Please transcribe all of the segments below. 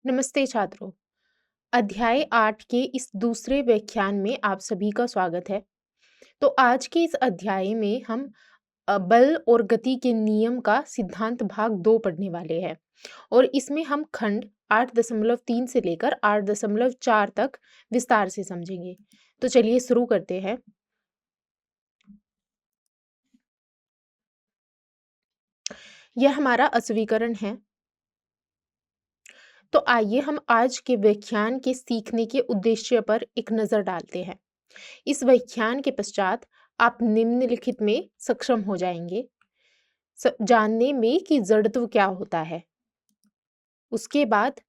नमस्ते छात्रों। अध्याय 8 के इस दूसरे व्याख्यान में आप सभी का स्वागत है। तो आज के इस अध्याय में हम बल और गति के नियम का सिद्धांत भाग 2 पढ़ने वाले हैं और इसमें हम खंड 8.3 से लेकर 8.4 तक विस्तार से समझेंगे। तो चलिए शुरू करते हैं। यह हमारा अस्वीकरण है। तो आइए हम आज के व्याख्यान के सीखने के उद्देश्य पर एक नजर डालते हैं। इस व्याख्यान के पश्चात आप निम्नलिखित में सक्षम हो जाएंगे। जानने में कि जड़त्व क्या होता है। उसके बाद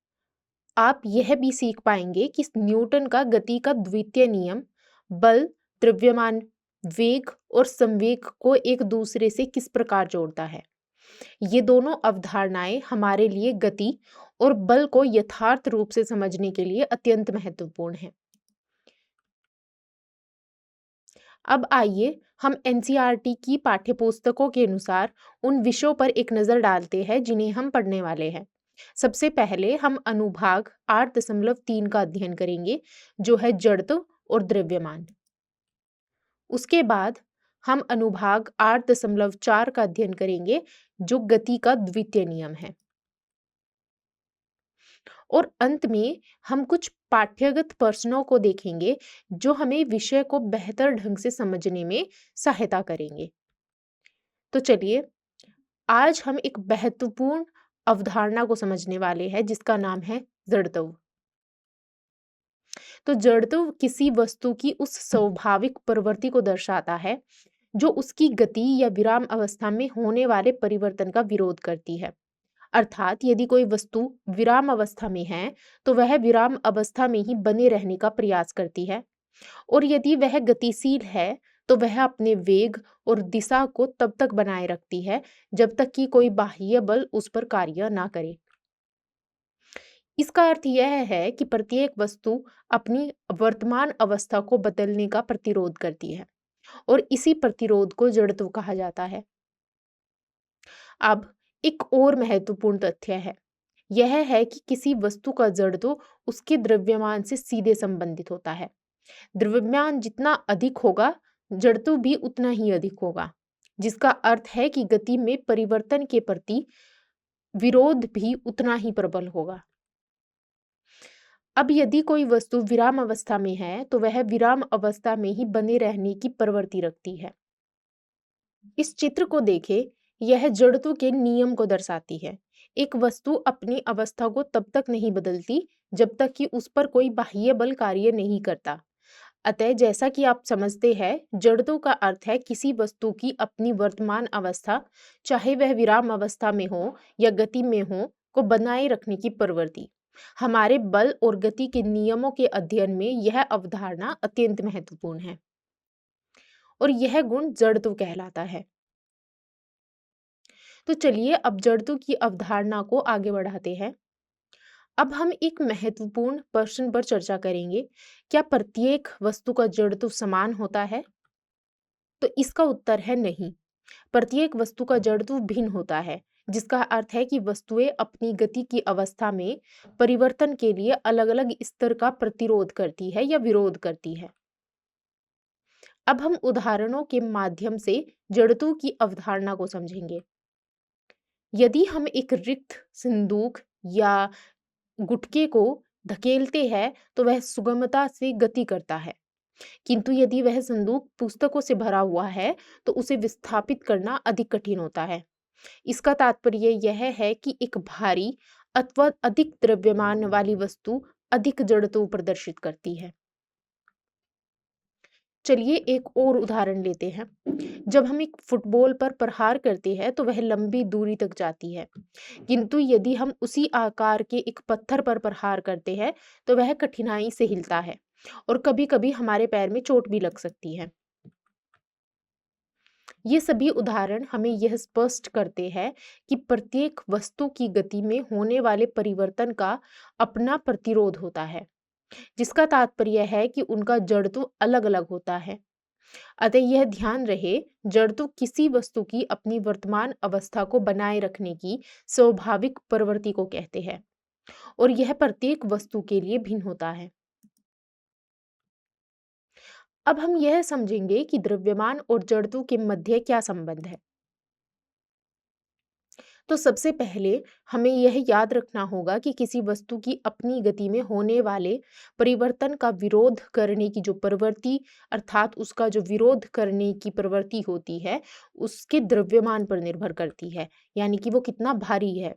आप यह भी सीख पाएंगे कि न्यूटन का गति का द्वितीय नियम बल, द्रव्यमान, वेग और संवेग को एक दूसरे से किस प्रकार जोड़ता है। ये दोनों अवधारणाएं हमारे लिए गति और बल को यथार्थ रूप से समझने के लिए अत्यंत महत्वपूर्ण हैं। अब आइए हम एनसीईआरटी की पाठ्यपुस्तकों के अनुसार उन विषयों पर एक नज़र डालते हैं जिन्हें हम पढ़ने वाले हैं। सबसे पहले हम अनुभाग 8.3 का अध्ययन करेंगे, जो है जड़त्व और द्रव्यमान। उसके बाद हम अनुभाग 8.4 का अध्ययन करेंगे, जो गति का द्वितीय नियम है। और अंत में हम कुछ पाठ्यगत प्रश्नों को देखेंगे जो हमें विषय को बेहतर ढंग से समझने में सहायता करेंगे। तो चलिए आज हम एक महत्वपूर्ण अवधारणा को समझने वाले हैं जिसका नाम है जड़त्व। तो जड़त्व किसी वस्तु की उस स्वाभाविक प्रवृत्ति को दर्शाता है जो उसकी गति या विराम अवस्था में होने वाले परिवर्तन का विरोध करती है। अर्थात यदि कोई वस्तु विराम अवस्था में है तो वह विराम अवस्था में ही बने रहने का प्रयास करती है, और यदि वह गतिशील है तो वह अपने वेग और दिशा को तब तक बनाए रखती है जब तक कि कोई बाह्य बल उस पर कार्य ना करे। इसका अर्थ यह है कि प्रत्येक वस्तु अपनी वर्तमान अवस्था को बदलने का प्रतिरोध करती है और इसी प्रतिरोध को जड़त्व कहा जाता है। अब एक और महत्वपूर्ण तथ्य है, यह है कि किसी वस्तु का जड़त्व उसके द्रव्यमान से सीधे संबंधित होता है। द्रव्यमान जितना अधिक होगा, जड़त्व भी उतना ही अधिक होगा, जिसका अर्थ है कि गति में परिवर्तन के प्रति विरोध भी उतना ही प्रबल होगा। अब यदि कोई वस्तु विराम अवस्था में है तो वह विराम अवस्था में ही बने रहने की प्रवृत्ति रखती है। इस चित्र को देखें, यह जड़त्व के नियम को दर्शाती है। एक वस्तु अपनी अवस्था को तब तक नहीं बदलती जब तक कि उस पर कोई बाह्य बल कार्य नहीं करता। अतः जैसा कि आप समझते हैं, जड़त्व का अर्थ है किसी वस्तु की अपनी वर्तमान अवस्था, चाहे वह विराम अवस्था में हो या गति में हो, को बनाए रखने की प्रवृत्ति। हमारे बल और गति के नियमों के अध्ययन में यह अवधारणा अत्यंत महत्वपूर्ण है और यह गुण जड़त्व कहलाता है। तो चलिए अब जड़त्व की अवधारणा को आगे बढ़ाते हैं। अब हम एक महत्वपूर्ण प्रश्न पर चर्चा करेंगे, क्या प्रत्येक वस्तु का जड़त्व समान होता है? तो इसका उत्तर है नहीं। प्रत्येक वस्तु का जड़त्व भिन्न होता है, जिसका अर्थ है कि वस्तुएं अपनी गति की अवस्था में परिवर्तन के लिए अलग-अलग स्तर का प्रतिरोध करती है या विरोध करती है। अब हम उदाहरणों के माध्यम से जड़त्व की अवधारणा को समझेंगे। यदि हम एक रिक्त संदूक या गुटके को धकेलते हैं तो वह सुगमता से गति करता है, किंतु यदि वह संदूक पुस्तकों से भरा हुआ है तो उसे विस्थापित करना अधिक कठिन होता है। इसका तात्पर्य यह है कि एक भारी अथवा अधिक द्रव्यमान वाली वस्तु अधिक जड़त्व प्रदर्शित करती है। चलिए एक और उदाहरण लेते हैं। जब हम एक फुटबॉल पर प्रहार करते हैं तो वह लंबी दूरी तक जाती है, किंतु यदि हम उसी आकार के एक पत्थर पर प्रहार करते हैं तो वह कठिनाई से हिलता है और कभी-कभी हमारे पैर में चोट भी लग सकती है। ये सभी उदाहरण हमें यह स्पष्ट करते हैं कि प्रत्येक वस्तु की गति में होने वाले परिवर्तन का अपना प्रतिरोध होता है, जिसका तात्पर्य है कि उनका जड़त्व अलग-अलग होता है। अतः यह ध्यान रहे, जड़त्व किसी वस्तु की अपनी वर्तमान अवस्था को बनाए रखने की स्वाभाविक प्रवृत्ति को कहते हैं। और यह प्रत्येक वस्तु के लिए भिन्न होता है। अब हम यह समझेंगे कि द्रव्यमान और जड़त्व के मध्य क्या संबंध है। तो सबसे पहले हमें यह याद रखना होगा कि किसी वस्तु की अपनी गति में होने वाले परिवर्तन का विरोध करने की जो प्रवृत्ति, अर्थात उसका जो विरोध करने की प्रवृत्ति होती है, उसके द्रव्यमान पर निर्भर करती है, यानी कि वो कितना भारी है।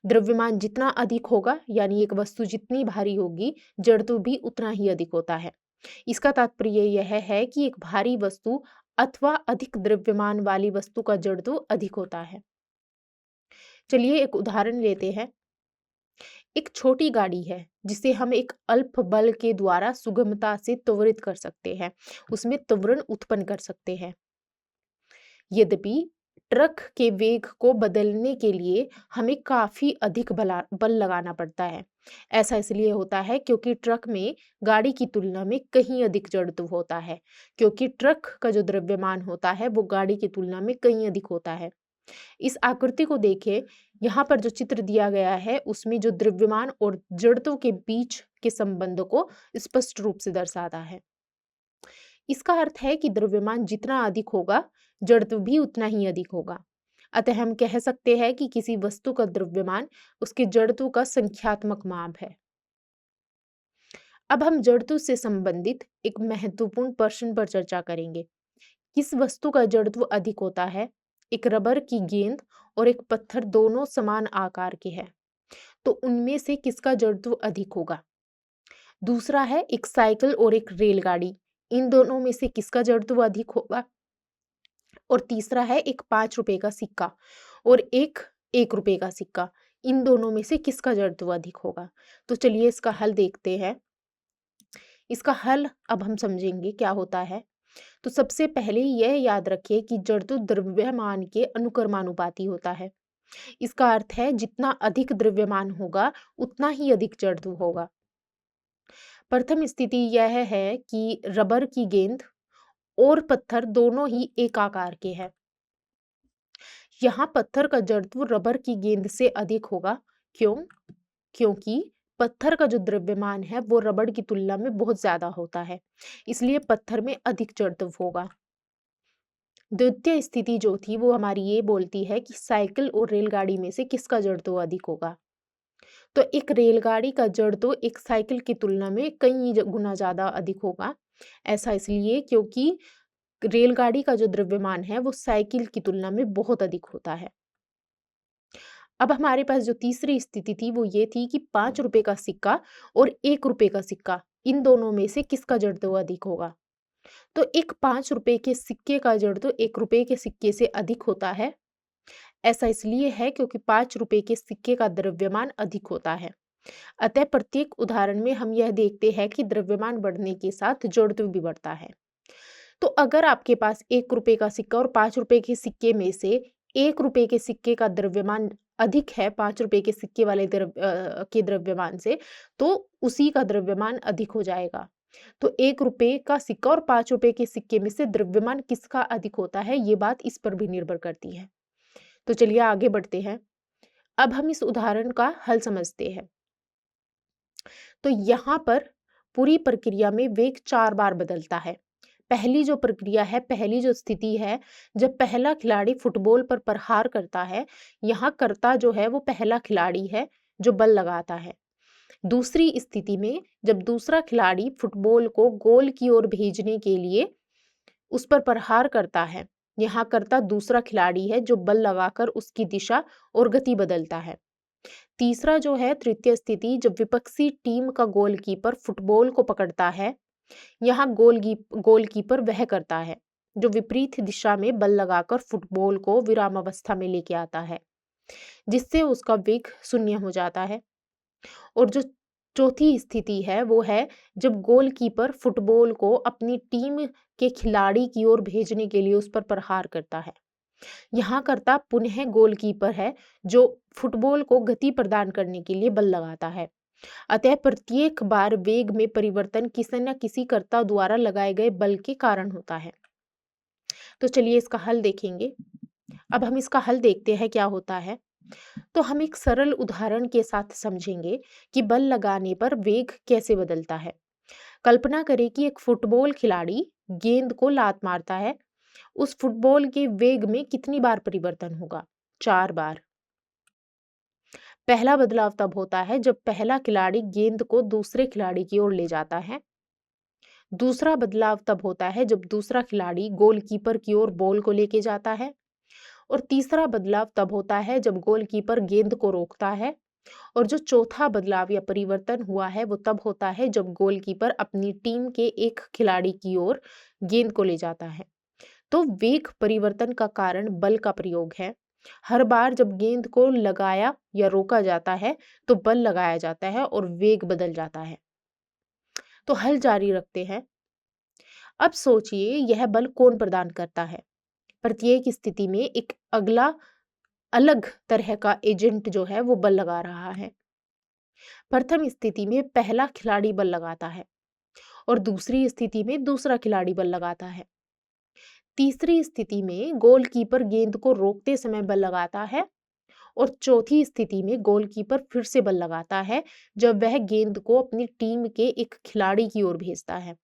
द्रव्यमान जितना अधिक होगा, यानी एक वस्तु जितनी भारी होगी, जड़त्व भी उतना ही अधिक होता है। इसका तात्पर्य यह है कि एक भारी वस्तु अथवा अधिक द्रव्यमान वाली वस्तु का जड़त्व अधिक होता है। चलिए एक उदाहरण लेते हैं। एक छोटी गाड़ी है जिसे हम एक अल्प बल के द्वारा सुगमता से त्वरित कर सकते हैं, उसमें त्वरण उत्पन्न कर सकते हैं। यद्यपि ट्रक के वेग को बदलने के लिए हमें काफी अधिक बल लगाना पड़ता है। ऐसा इसलिए होता है क्योंकि ट्रक में गाड़ी की तुलना में कहीं अधिक जड़त्व होता है, क्योंकि ट्रक का जो द्रव्यमान होता है वो गाड़ी की तुलना में कहीं अधिक होता है। इस आकृति को देखें, यहाँ पर जो चित्र दिया गया है उसमें जो द्रव्यमान और जड़त्व के बीच के संबंध को स्पष्ट रूप से दर्शाता है। इसका अर्थ है कि द्रव्यमान जितना अधिक होगा, जड़त्व भी उतना ही अधिक होगा। अतः हम कह सकते हैं कि किसी वस्तु का द्रव्यमान उसके जड़त्व का संख्यात्मक माप है। अब हम जड़त्व से संबंधित एक महत्वपूर्ण प्रश्न पर चर्चा करेंगे। किस वस्तु का जड़त्व अधिक होता है? एक रबर की गेंद और एक पत्थर दोनों समान आकार के हैं, तो उनमें से किसका जड़त्व अधिक होगा? दूसरा है एक साइकिल और एक रेलगाड़ी, इन दोनों में से किसका जड़त्व अधिक होगा? और तीसरा है एक 5 रुपए का सिक्का और एक 1 रुपए का सिक्का, इन दोनों में से किसका जड़त्व अधिक होगा? तो चलिए इसका हल देखते हैं। इसका हल अब हम समझेंगे क्या होता है। तो सबसे पहले यह याद रखिए कि जड़त्व द्रव्यमान के अनुक्रमानुपाती होता है। इसका अर्थ है जितना अधिक द्रव्यमान होगा उतना ही अधिक जड़त्व होगा। प्रथम स्थिति यह है कि रबर की गेंद और पत्थर दोनों ही एक आकार के हैं। यहाँ पत्थर का जड़त्व रबर की गेंद से अधिक होगा। क्यों? क्योंकि पत्थर का जो द्रव्यमान है वो रबर की तुलना में बहुत ज्यादा होता है, इसलिए पत्थर में अधिक जड़त्व होगा। द्वितीय स्थिति जो थी वो हमारी ये बोलती है कि साइकिल और रेलगाड़ी में से किसका जड़त्व अधिक होगा। तो एक रेलगाड़ी का जड़त्व एक साइकिल की तुलना में कई गुना ज्यादा अधिक होगा। ऐसा इसलिए क्योंकि रेलगाड़ी का जो द्रव्यमान है वो साइकिल की तुलना में बहुत अधिक होता है। अब हमारे पास जो तीसरी स्थिति थी वो ये थी कि 5 रुपए का सिक्का और 1 रुपए का सिक्का, इन दोनों में से किसका जड़त्व अधिक होगा। तो एक 5 रुपए के सिक्के का जड़त्व 1 रुपए के सिक्के से अधिक होता है। ऐसा इसलिए है क्योंकि 5 रुपए के सिक्के का द्रव्यमान अधिक होता है। अतः प्रत्येक उदाहरण में हम यह देखते हैं कि द्रव्यमान बढ़ने के साथ जड़त्व भी बढ़ता है। तो अगर आपके पास 1 रुपए का सिक्का और 5 रुपए के सिक्के में से 1 रुपए के सिक्के का द्रव्यमान अधिक है 5 रुपए के सिक्के वाले के द्रव्यमान से, तो उसी का द्रव्यमान अधिक हो जाएगा। तो 1 रुपए का सिक्का और 5 रुपए के सिक्के में से द्रव्यमान किसका अधिक होता है, ये बात इस पर भी निर्भर करती है। तो चलिए आगे बढ़ते हैं। अब हम इस उदाहरण का हल समझते हैं। तो यहाँ पर पूरी प्रक्रिया में वेग 4 बार बदलता है। पहली जो प्रक्रिया है, पहली जो स्थिति है, जब पहला खिलाड़ी फुटबॉल पर प्रहार करता है, यहाँ कर्ता जो है वो पहला खिलाड़ी है जो बल लगाता है। दूसरी स्थिति में जब दूसरा खिलाड़ी फुटबॉल को गोल की ओर भेजने के लिए उस पर प्रहार करता है, यहाँ कर्ता दूसरा खिलाड़ी है जो बल लगाकर उसकी दिशा और गति बदलता है। तीसरा जो है तृतीय स्थिति, जब विपक्षी टीम का गोलकीपर फुटबॉल को पकड़ता है, यहाँ गोलकीपर वह करता है जो विपरीत दिशा में बल लगाकर फुटबॉल को विरामावस्था में लेके आता है, जिससे उसका वेग शून्य हो जाता है। और जो चौथी स्थिति है वो है जब गोलकीपर फुटबॉल को अपनी टीम के खिलाड़ी की ओर भेजने के लिए उस पर प्रहार करता है। यहाँ कर्ता पुनः गोलकीपर है जो फुटबॉल को गति प्रदान करने के लिए बल लगाता है। अतः प्रत्येक बार वेग में परिवर्तन किसी न किसी कर्ता द्वारा लगाए गए बल के कारण होता है। तो चलिए इसका हल देखेंगे। अब हम इसका हल देखते हैं क्या होता है। तो हम एक सरल उदाहरण के साथ समझेंगे कि बल लगाने पर वेग कैसे बदलता है। कल्पना करें कि एक फुटबॉल खिलाड़ी गेंद को लात मारता है। उस फुटबॉल के वेग में कितनी बार परिवर्तन होगा? 4 बार। पहला बदलाव तब होता है जब पहला खिलाड़ी गेंद को दूसरे खिलाड़ी की ओर ले जाता है। दूसरा बदलाव तब होता है जब दूसरा खिलाड़ी गोलकीपर की ओर बॉल को लेके जाता है। और तीसरा बदलाव तब होता है जब गोलकीपर गेंद को रोकता है। और जो चौथा बदलाव या परिवर्तन हुआ है वो तब होता है जब गोलकीपर अपनी टीम के एक खिलाड़ी की ओर गेंद को ले जाता है। तो वेग परिवर्तन का कारण बल का प्रयोग है। हर बार जब गेंद को लगाया या रोका जाता है तो बल लगाया जाता है और वेग बदल जाता है। तो हल जारी रखते हैं। अब सोचिए, यह बल कौन प्रदान करता है? प्रत्येक स्थिति में एक अगला अलग तरह का एजेंट जो है वो बल लगा रहा है। प्रथम स्थिति में पहला खिलाड़ी बल लगाता है और दूसरी स्थिति में दूसरा खिलाड़ी बल लगाता है। तीसरी स्थिति में गोलकीपर गेंद को रोकते समय बल लगाता है और चौथी स्थिति में गोलकीपर फिर से बल लगाता है जब वह गेंद को अपनी टीम के एक खिलाड़ी की ओर भेजता है।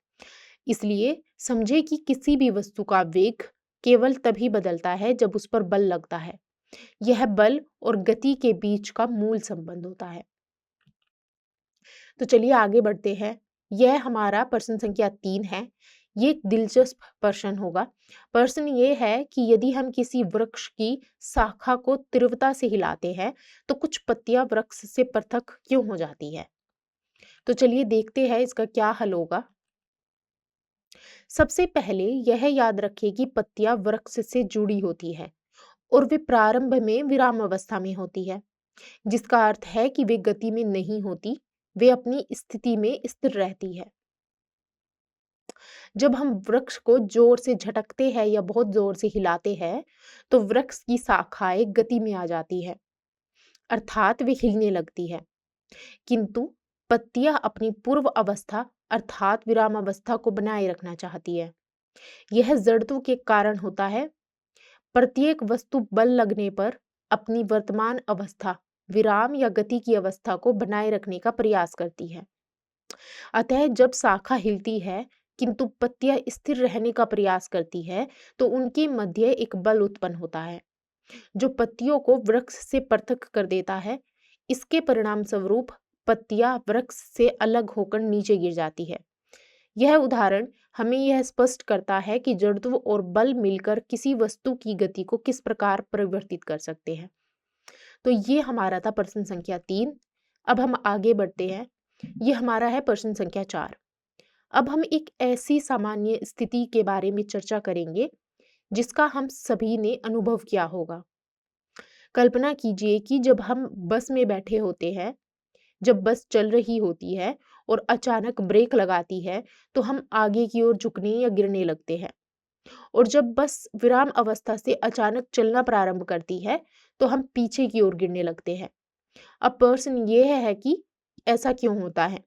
इसलिए समझे कि किसी भी वस्तु का वेग केवल तभी बदलता है जब उस पर बल लगता है। यह बल और गति के बीच का मूल संबंध होता है। तो चलिए आगे बढ़ते हैं। यह हमारा प्रश्न संख्या 3 है। ये एक दिलचस्प प्रश्न होगा। प्रश्न ये है कि यदि हम किसी वृक्ष की शाखा को तीव्रता से हिलाते हैं तो कुछ पत्तियां वृक्ष से पृथक क्यों हो जाती है? तो चलिए देखते हैं इसका क्या हल होगा। सबसे पहले यह याद रखिए कि पत्तियां वृक्ष से जुड़ी होती है और वे प्रारंभ में विराम अवस्था में होती है, जिसका अर्थ है कि वे गति में नहीं होती, वे अपनी स्थिति में स्थिर रहती है। जब हम वृक्ष को जोर से झटकते हैं या बहुत जोर से हिलाते हैं, तो वृक्ष की शाखाएं गति में आ जाती है, अर्थात वे हिलने लगती है। किंतु पत्तियां अपनी पूर्व अवस्था अर्थात विराम अवस्था को बनाए रखना चाहती है। यह जड़त्व के कारण होता है। प्रत्येक वस्तु बल लगने पर अपनी वर्तमान अवस्था, विराम या गति की अवस्था को बनाए रखने का प्रयास करती है। अतः जब शाखा हिलती है किंतु पत्तियां स्थिर रहने का प्रयास करती है, तो उनके मध्य एक बल उत्पन्न होता है जो पत्तियों को वृक्ष से पृथक कर देता है। इसके परिणाम स्वरूप पत्तियां वृक्ष से अलग होकर नीचे गिर जाती है। यह उदाहरण हमें यह स्पष्ट करता है कि जड़त्व और बल मिलकर किसी वस्तु की गति को किस प्रकार परिवर्तित कर सकते हैं। तो ये हमारा था प्रश्न संख्या 3। अब हम आगे बढ़ते हैं। ये हमारा है प्रश्न संख्या 4। अब हम एक ऐसी सामान्य स्थिति के बारे में चर्चा करेंगे जिसका हम सभी ने अनुभव किया होगा। कल्पना कीजिए कि जब हम बस में बैठे होते हैं, जब बस चल रही होती है और अचानक ब्रेक लगाती है, तो हम आगे की ओर झुकने या गिरने लगते हैं। और जब बस विराम अवस्था से अचानक चलना प्रारंभ करती है, तो हम पीछे की ओर गिरने लगते हैं। अब प्रश्न ये है कि ऐसा क्यों होता है?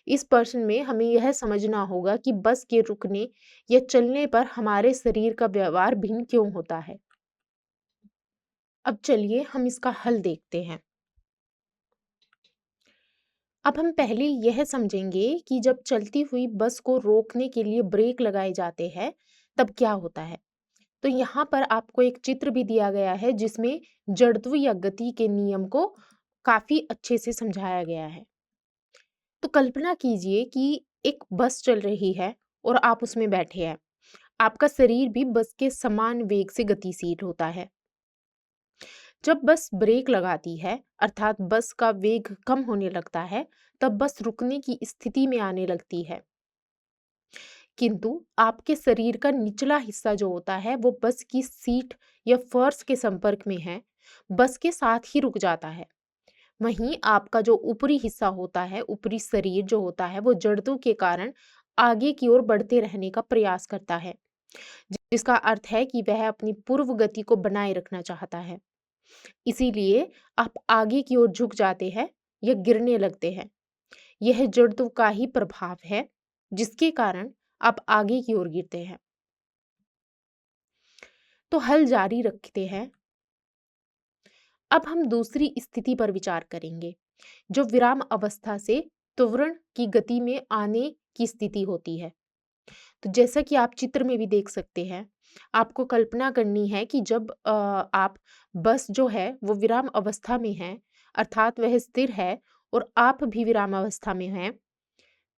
इस प्रश्न में हमें यह समझना होगा कि बस के रुकने या चलने पर हमारे शरीर का व्यवहार भिन्न क्यों होता है। अब चलिए हम इसका हल देखते हैं। अब हम पहले यह समझेंगे कि जब चलती हुई बस को रोकने के लिए ब्रेक लगाए जाते हैं, तब क्या होता है। तो यहाँ पर आपको एक चित्र भी दिया गया है जिसमें जड़त्व या गति के नियम को काफी अच्छे से समझाया गया है। तो कल्पना कीजिए कि एक बस चल रही है और आप उसमें बैठे हैं। आपका शरीर भी बस के समान वेग से गतिशील होता है। जब बस ब्रेक लगाती है, अर्थात बस का वेग कम होने लगता है, तब बस रुकने की स्थिति में आने लगती है। किंतु आपके शरीर का निचला हिस्सा जो होता है वो बस की सीट या फर्श के संपर्क में है, बस के साथ ही रुक जाता है। वहीं आपका जो ऊपरी हिस्सा होता है, ऊपरी शरीर जो होता है, वो जड़त्व के कारण आगे की ओर बढ़ते रहने का प्रयास करता है, जिसका अर्थ है कि वह अपनी पूर्व गति को बनाए रखना चाहता है। इसीलिए आप आगे की ओर झुक जाते हैं या गिरने लगते हैं। यह जड़त्व का ही प्रभाव है जिसके कारण आप आगे की ओर गिरते हैं। तो हल जारी रखते हैं। अब हम दूसरी स्थिति पर विचार करेंगे, जो विराम अवस्था से त्वरण की गति में आने की स्थिति होती है। तो जैसा कि आप चित्र में भी देख सकते हैं, आपको कल्पना करनी है कि जब आप बस जो है वो विराम अवस्था में है, अर्थात वह स्थिर है और आप भी विराम अवस्था में हैं।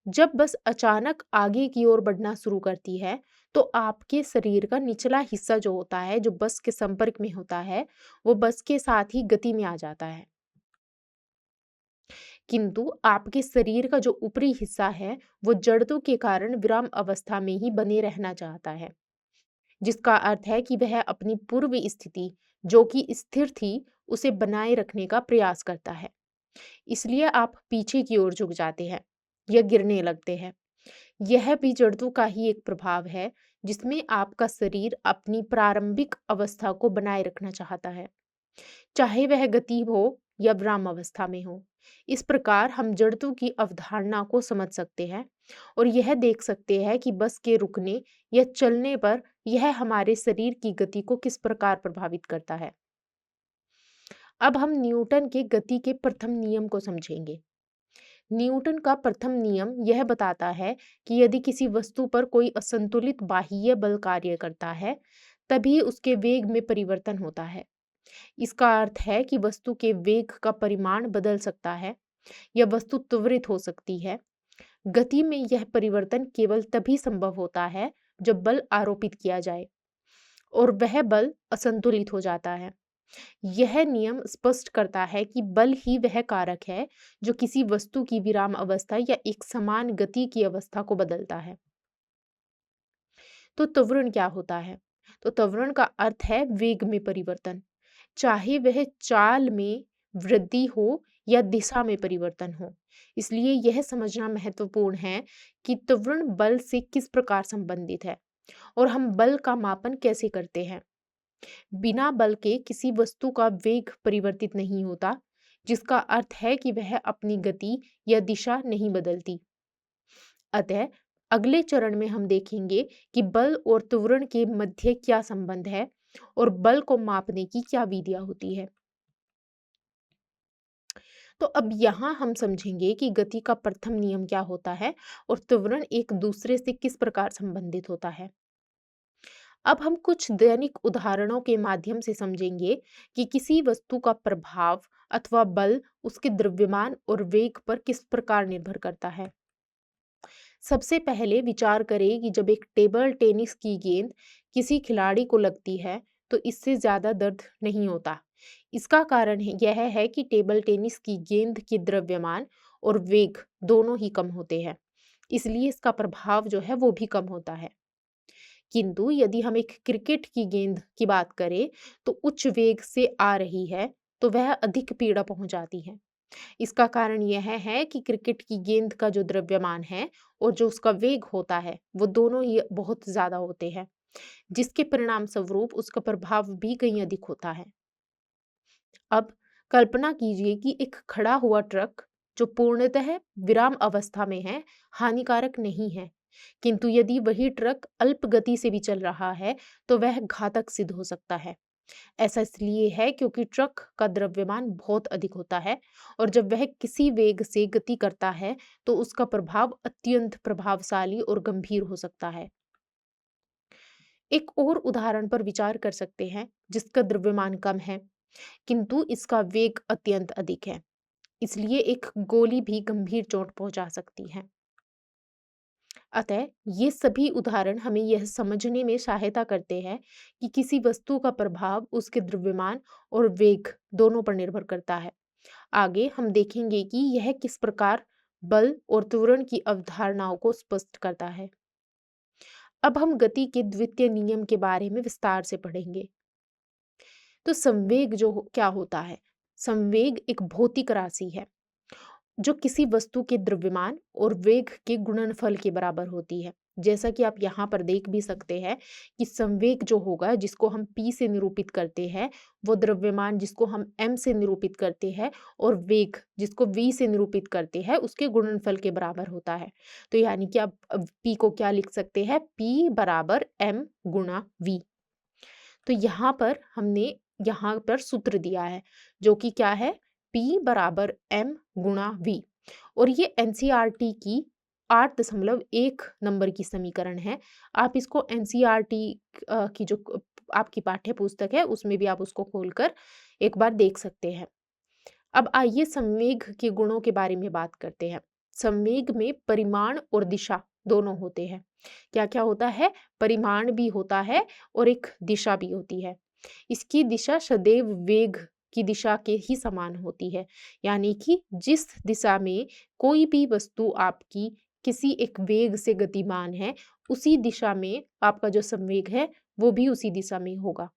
जब बस अचानक आगे की ओर बढ़ना शुरू करती है, तो आपके शरीर का निचला हिस्सा जो होता है, जो बस के संपर्क में होता है, वो बस के साथ ही गति में आ जाता है। किंतु आपके शरीर का जो ऊपरी हिस्सा है, वो जड़त्व के कारण विराम अवस्था में ही बने रहना चाहता है, जिसका अर्थ है कि वह अपनी पूर्व स्थिति, जो कि स्थिर थी, उसे बनाए रखने का प्रयास करता है। इसलिए आप पीछे की ओर झुक जाते हैं या गिरने लगते हैं। यह भी जड़त्व का ही एक प्रभाव है, जिसमें आपका शरीर अपनी प्रारंभिक अवस्था को बनाए रखना चाहता है, चाहे वह गति हो या विराम अवस्था में हो। इस प्रकार हम जड़त्व की अवधारणा को समझ सकते हैं और यह देख सकते हैं कि बस के रुकने या चलने पर यह हमारे शरीर की गति को किस प्रकार प्रभावित करता है। अब हम न्यूटन के गति के प्रथम नियम को समझेंगे। न्यूटन का प्रथम नियम यह बताता है कि यदि किसी वस्तु पर कोई असंतुलित बाह्य बल कार्य करता है, तभी उसके वेग में परिवर्तन होता है। इसका अर्थ है कि वस्तु के वेग का परिमाण बदल सकता है या वस्तु त्वरित हो सकती है। गति में यह परिवर्तन केवल तभी संभव होता है जब बल आरोपित किया जाए और वह बल असंतुलित हो जाता है। यह नियम स्पष्ट करता है कि बल ही वह कारक है जो किसी वस्तु की विराम अवस्था या एक समान गति की अवस्था को बदलता है। तो त्वरण क्या होता है? तो त्वरण का अर्थ है वेग में परिवर्तन, चाहे वह चाल में वृद्धि हो या दिशा में परिवर्तन हो। इसलिए यह समझना महत्वपूर्ण है कि त्वरण बल से किस प्रकार संबंधित है और हम बल का मापन कैसे करते हैं। बिना बल के किसी वस्तु का वेग परिवर्तित नहीं होता, जिसका अर्थ है कि वह अपनी गति या दिशा नहीं बदलती। अतः अगले चरण में हम देखेंगे कि बल और त्वरण के मध्य क्या संबंध है और बल को मापने की क्या विधियां होती है। तो अब यहाँ हम समझेंगे कि गति का प्रथम नियम क्या होता है और त्वरण एक दूसरे से किस प्रकार संबंधित होता है। अब हम कुछ दैनिक उदाहरणों के माध्यम से समझेंगे कि किसी वस्तु का प्रभाव अथवा बल उसके द्रव्यमान और वेग पर किस प्रकार निर्भर करता है। सबसे पहले विचार करें कि जब एक टेबल टेनिस की गेंद किसी खिलाड़ी को लगती है, तो इससे ज्यादा दर्द नहीं होता। इसका कारण यह है कि टेबल टेनिस की गेंद के द्रव्यमान और वेग दोनों ही कम होते हैं, इसलिए इसका प्रभाव जो है वो भी कम होता है। किंतु यदि हम एक क्रिकेट की गेंद की बात करें, तो उच्च वेग से आ रही है, तो वह अधिक पीड़ा पहुंचाती है। इसका कारण यह है कि क्रिकेट की गेंद का जो द्रव्यमान है और जो उसका वेग होता है, वो दोनों ही बहुत ज्यादा होते हैं, जिसके परिणाम स्वरूप उसका प्रभाव भी कहीं अधिक होता है। अब कल्पना कीजिए कि एक खड़ा हुआ ट्रक जो पूर्णतः विराम अवस्था में है, हानिकारक नहीं है, किंतु यदि वही ट्रक अल्प गति से भी चल रहा है, तो वह घातक सिद्ध हो सकता है। ऐसा इसलिए है क्योंकि ट्रक का द्रव्यमान बहुत अधिक होता है और जब वह किसी वेग से गति करता है, तो उसका प्रभाव अत्यंत प्रभावशाली और गंभीर हो सकता है। एक और उदाहरण पर विचार कर सकते हैं जिसका द्रव्यमान कम है, किंतु इसका वेग अत्यंत अधिक है, इसलिए एक गोली भी गंभीर चोट पहुंचा सकती है। अतः ये सभी उदाहरण हमें यह समझने में सहायता करते हैं कि किसी वस्तु का प्रभाव उसके द्रव्यमान और वेग दोनों पर निर्भर करता है। आगे हम देखेंगे कि यह किस प्रकार बल और त्वरण की अवधारणाओं को स्पष्ट करता है। अब हम गति के द्वितीय नियम के बारे में विस्तार से पढ़ेंगे। तो संवेग क्या होता है? संवेग एक भौतिक राशि है जो किसी वस्तु के द्रव्यमान और वेग के गुणनफल के बराबर होती है। जैसा कि आप यहाँ पर देख भी सकते हैं कि संवेग जो होगा, जिसको हम p से निरूपित करते हैं, वो द्रव्यमान जिसको हम m से निरूपित करते हैं और वेग जिसको v से निरूपित करते हैं, उसके गुणनफल के बराबर होता है। तो यानी कि आप p को क्या लिख सकते हैं? p बराबर m गुणा v। तो यहाँ पर हमने यहाँ पर सूत्र दिया है जो कि क्या है, P बराबर m गुणा v। और ये एनसीईआरटी की 8.1 नंबर की समीकरण है। आप इसको एनसीईआरटी की जो आपकी पाठ्य पुस्तक है उसमें भी आप उसको खोलकर एक बार देख सकते हैं। अब आइए संवेग के गुणों के बारे में बात करते हैं। संवेग में परिमाण और दिशा दोनों होते हैं। क्या क्या होता है, परिमाण भी होता है और एक दिशा भी होती है। इसकी दिशा सदैव वेग की दिशा के ही समान होती है, यानी कि जिस दिशा में कोई भी वस्तु आपकी किसी एक वेग से गतिमान है, उसी दिशा में आपका जो संवेग है वो भी उसी दिशा में होगा।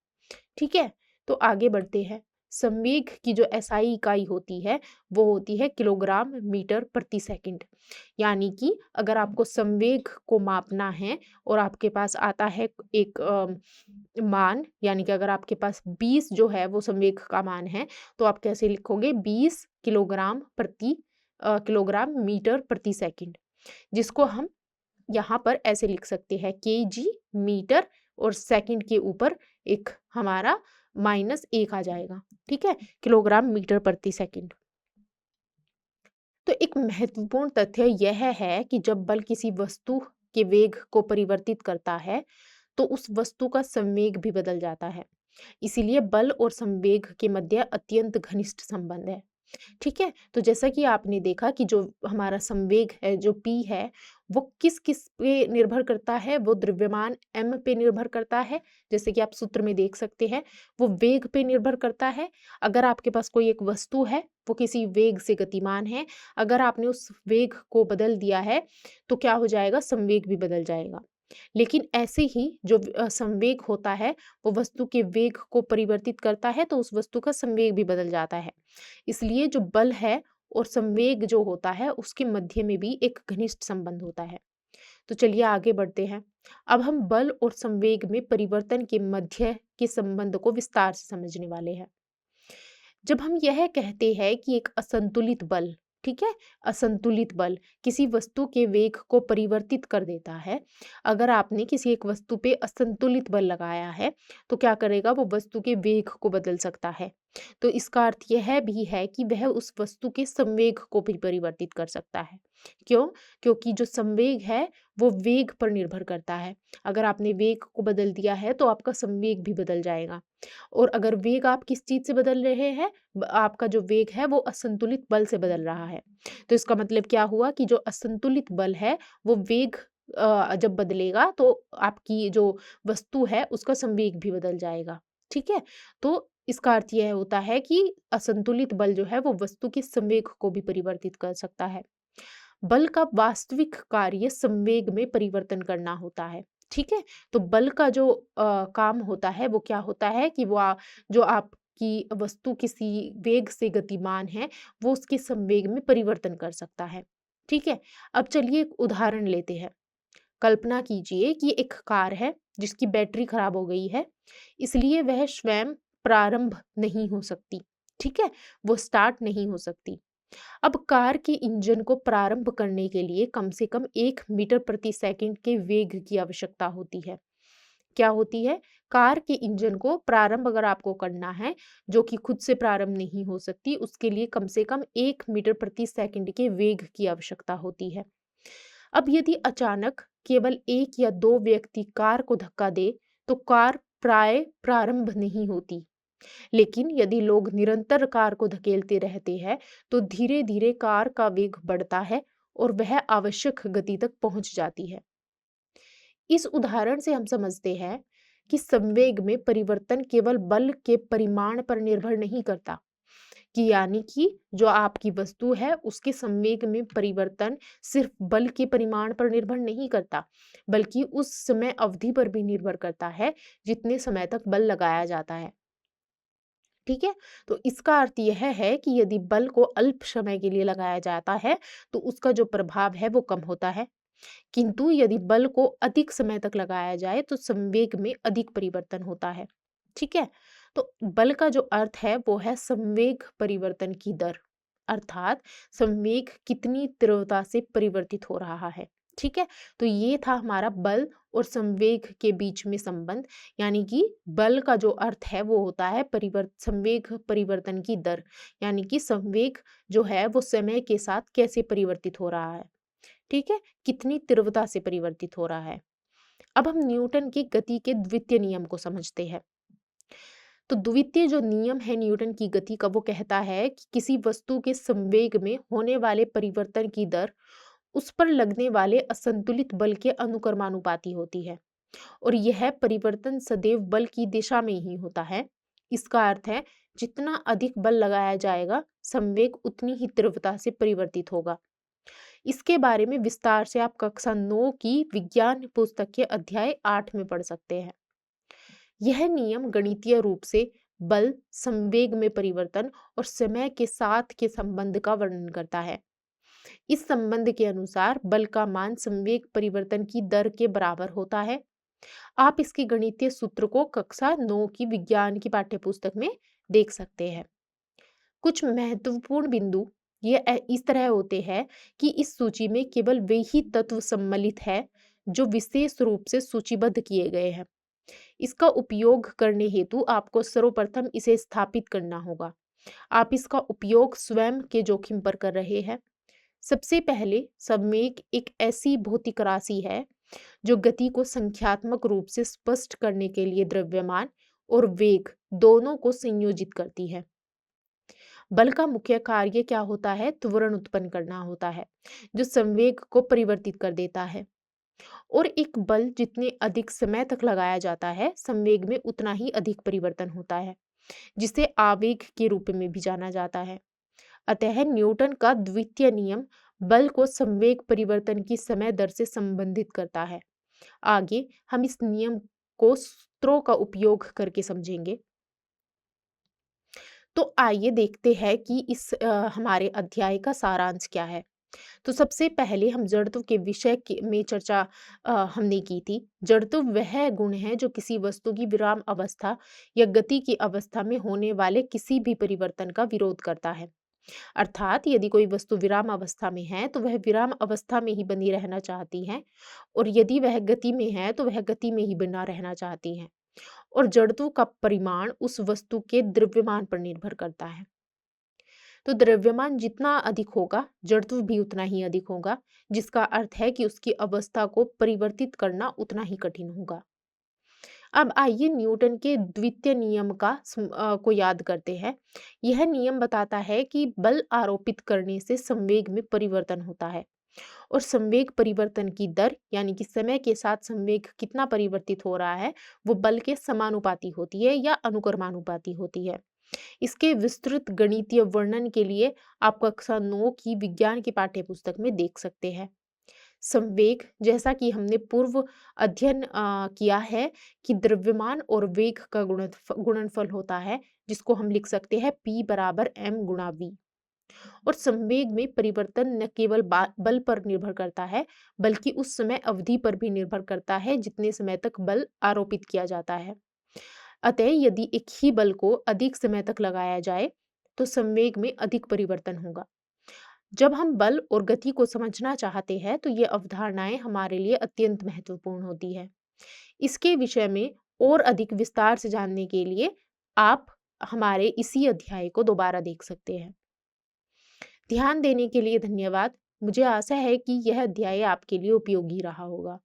ठीक है, तो आगे बढ़ते हैं। संवेग की जो एसआई इकाई होती है वो होती है किलोग्राम मीटर प्रति सेकंड। यानी कि अगर आपको संवेग को मापना है और आपके पास आता है एक मान, यानी कि अगर आपके पास 20 जो है वो संवेग का मान है, तो आप कैसे लिखोगे, 20 किलोग्राम मीटर प्रति सेकंड, जिसको हम यहाँ पर ऐसे लिख सकते हैं केजी मीटर और सेकंड के ऊपर एक हमारा -1 आ जाएगा। ठीक है, किलोग्राम मीटर प्रति सेकंड। तो एक महत्वपूर्ण तथ्य यह है कि जब बल किसी वस्तु के वेग को परिवर्तित करता है तो उस वस्तु का संवेग भी बदल जाता है। इसीलिए बल और संवेग के मध्य अत्यंत घनिष्ठ संबंध है। ठीक है, तो जैसा कि आपने देखा कि जो हमारा संवेग है, जो p है, वो किस किस पे निर्भर करता है, वो द्रव्यमान m पे निर्भर करता है, जैसे कि आप सूत्र में देख सकते हैं। वो वेग पे निर्भर करता है, अगर आपके पास कोई एक वस्तु है वो किसी वेग से गतिमान है, अगर आपने उस वेग को बदल दिया है तो क्या हो जाएगा, संवेग भी बदल जाएगा। लेकिन ऐसे ही जो संवेग होता है वो वस्तु के वेग को परिवर्तित करता है, तो उस वस्तु का संवेग भी बदल जाता है। इसलिए जो बल है और संवेग जो होता है उसके मध्य में भी एक घनिष्ठ संबंध होता है। तो चलिए आगे बढ़ते हैं। अब हम बल और संवेग में परिवर्तन के मध्य के संबंध को विस्तार से समझने वाले हैं। जब हम यह कहते हैं कि एक असंतुलित बल, ठीक है, असंतुलित बल किसी वस्तु के वेग को परिवर्तित कर देता है। अगर आपने किसी एक वस्तु पे असंतुलित बल लगाया है तो क्या करेगा, वो वस्तु के वेग को बदल सकता है। तो इसका अर्थ यह भी है कि वह उस वस्तु के संवेग को भी परिवर्तित कर सकता है। क्यों? क्योंकि जो संवेग है वो वेग पर निर्भर करता है। अगर आपने वेग को बदल दिया है तो आपका संवेग भी बदल जाएगा। और अगर वेग आप किस चीज से बदल रहे हैं, आपका जो वेग है वो असंतुलित बल से बदल रहा है। तो इसका मतलब क्या हुआ कि जो असंतुलित बल है वो वेग जब बदलेगा तो आपकी जो वस्तु है उसका संवेग भी बदल जाएगा। ठीक है, तो इसका अर्थ यह होता है कि असंतुलित बल जो है वो वस्तु के संवेग को भी परिवर्तित कर सकता है। बल का वास्तविक कार्य संवेग में परिवर्तन करना होता है। ठीक है, तो बल का जो काम होता है वो क्या होता है कि जो आपकी वस्तु किसी वेग से गतिमान है वो उसके संवेग में परिवर्तन कर सकता है। ठीक है, अब चलिए एक उदाहरण लेते हैं। कल्पना कीजिए कि एक कार है जिसकी बैटरी खराब हो गई है, इसलिए वह स्वयं प्रारंभ नहीं हो सकती। ठीक है, वो स्टार्ट नहीं हो सकती। अब कार के इंजन को प्रारंभ करने के लिए कम से कम 1 मीटर प्रति सेकंड के वेग की आवश्यकता होती है। क्या होती है? कार के इंजन को प्रारंभ अगर आपको करना है, जो कि खुद से प्रारंभ नहीं हो सकती, उसके लिए कम से कम 1 मीटर प्रति सेकंड के वेग की आवश्यकता होती है। अब यदि अचानक केवल 1 या 2 व्यक्ति कार को धक्का दे, तो कार प्राय प्रारंभ नहीं होती। लेकिन यदि लोग निरंतर कार को धकेलते रहते हैं तो धीरे धीरे कार का वेग बढ़ता है और वह आवश्यक गति तक पहुंच जाती है। इस उदाहरण से हम समझते हैं कि संवेग में परिवर्तन केवल बल के परिमाण पर निर्भर नहीं करता, कि यानी कि जो आपकी वस्तु है उसके संवेग में परिवर्तन सिर्फ बल के परिमाण पर निर्भर नहीं करता, बल्कि उस समय अवधि पर भी निर्भर करता है जितने समय तक बल लगाया जाता है। ठीक है, तो इसका अर्थ यह है कि यदि बल को अल्प समय के लिए लगाया जाता है तो उसका जो प्रभाव है वो कम होता है, किंतु यदि बल को अधिक समय तक लगाया जाए तो संवेग में अधिक परिवर्तन होता है। ठीक है, तो बल का जो अर्थ है वो है संवेग परिवर्तन की दर, अर्थात संवेग कितनी तीव्रता से परिवर्तित हो रहा है। ठीक है? तो ये था हमारा बल और संवेग के बीच में संबंध, यानी कि बल का जो अर्थ है वो होता है संवेग परिवर्तन की दर, यानी कि संवेग जो है वो समय के साथ कैसे परिवर्तित हो रहा है, ठीक है? कितनी तीव्रता से परिवर्तित हो रहा है। अब हम न्यूटन की गति के द्वितीय नियम को समझते हैं। तो द्वितीय जो नियम है न्यूटन की गति का, वो कहता है कि किसी वस्तु के संवेग में होने वाले परिवर्तन की दर उस पर लगने वाले असंतुलित बल के अनुक्रमानुपाती होती है, और यह परिवर्तन सदैव बल की दिशा में ही होता है। इसका अर्थ है जितना अधिक बल लगाया जाएगा, संवेग उतनी ही तीव्रता से परिवर्तित होगा। इसके बारे में विस्तार से आप कक्षा 9 की विज्ञान पुस्तक के अध्याय 8 में पढ़ सकते हैं। यह नियम गणितीय रूप से बल, संवेग में परिवर्तन और समय के साथ के संबंध का वर्णन करता है। इस संबंध के अनुसार बल का मान संवेग परिवर्तन की दर के बराबर होता है। आप इसके गणितीय सूत्र को कक्षा 9 की विज्ञान की पाठ्यपुस्तक में देख सकते हैं। कुछ महत्वपूर्ण बिंदु ये इस तरह होते हैं कि इस सूची में केवल वे ही तत्व सम्मिलित हैं जो विशेष रूप से सूचीबद्ध किए गए हैं। इसका उपयोग करने हेतु आपको सर्वप्रथम इसे स्थापित करना होगा। आप इसका उपयोग स्वयं के जोखिम पर कर रहे हैं। सबसे पहले संवेग एक ऐसी भौतिक राशि है जो गति को संख्यात्मक रूप से स्पष्ट करने के लिए द्रव्यमान और वेग दोनों को संयोजित करती है। बल का मुख्य कार्य क्या होता है? त्वरण उत्पन्न करना होता है, जो संवेग को परिवर्तित कर देता है। और एक बल जितने अधिक समय तक लगाया जाता है, संवेग में उतना ही अधिक परिवर्तन होता है, जिसे आवेग के रूप में भी जाना जाता है। अतः न्यूटन का द्वितीय नियम बल को संवेग परिवर्तन की समय दर से संबंधित करता है। आगे हम इस नियम को सूत्रों का उपयोग करके समझेंगे। तो आइए देखते हैं कि इस हमारे अध्याय का सारांश क्या है। तो सबसे पहले हम जड़त्व के विषय में चर्चा हमने की थी। जड़त्व वह गुण है जो किसी वस्तु की विराम अवस्था या गति की अवस्था में होने वाले किसी भी परिवर्तन का विरोध करता है। अर्थात यदि कोई वस्तु विराम अवस्था में है तो वह विराम अवस्था में ही बनी रहना चाहती है, और यदि वह गति में है तो वह गति में ही बना रहना चाहती है। और जड़त्व का परिमाण उस वस्तु के द्रव्यमान पर निर्भर करता है। तो द्रव्यमान जितना अधिक होगा, जड़त्व भी उतना ही अधिक होगा, जिसका अर्थ है कि उसकी अवस्था को परिवर्तित करना उतना ही कठिन होगा। अब आइए न्यूटन के द्वितीय नियम को याद करते हैं। यह नियम बताता है कि बल आरोपित करने से संवेग में परिवर्तन होता है, और संवेग परिवर्तन की दर, यानी कि समय के साथ संवेग कितना परिवर्तित हो रहा है, वो बल के समानुपाती होती है या अनुक्रमानुपाती होती है। इसके विस्तृत गणितीय वर्णन के लिए आप कक्षा 9 की विज्ञान की पाठ्यपुस्तक में देख सकते हैं। संवेग, जैसा कि हमने पूर्व अध्ययन किया है कि द्रव्यमान और वेग का गुणनफल होता है, जिसको हम लिख सकते हैं P बराबर m गुणा v। और संवेग में परिवर्तन न केवल बल पर निर्भर करता है, बल्कि उस समय अवधि पर भी निर्भर करता है जितने समय तक बल आरोपित किया जाता है। अतः यदि एक ही बल को अधिक समय तक लगाया जाए तो संवेग में अधिक परिवर्तन होगा। जब हम बल और गति को समझना चाहते हैं तो ये अवधारणाएं हमारे लिए अत्यंत महत्वपूर्ण होती है। इसके विषय में और अधिक विस्तार से जानने के लिए आप हमारे इसी अध्याय को दोबारा देख सकते हैं। ध्यान देने के लिए धन्यवाद। मुझे आशा है कि यह अध्याय आपके लिए उपयोगी रहा होगा।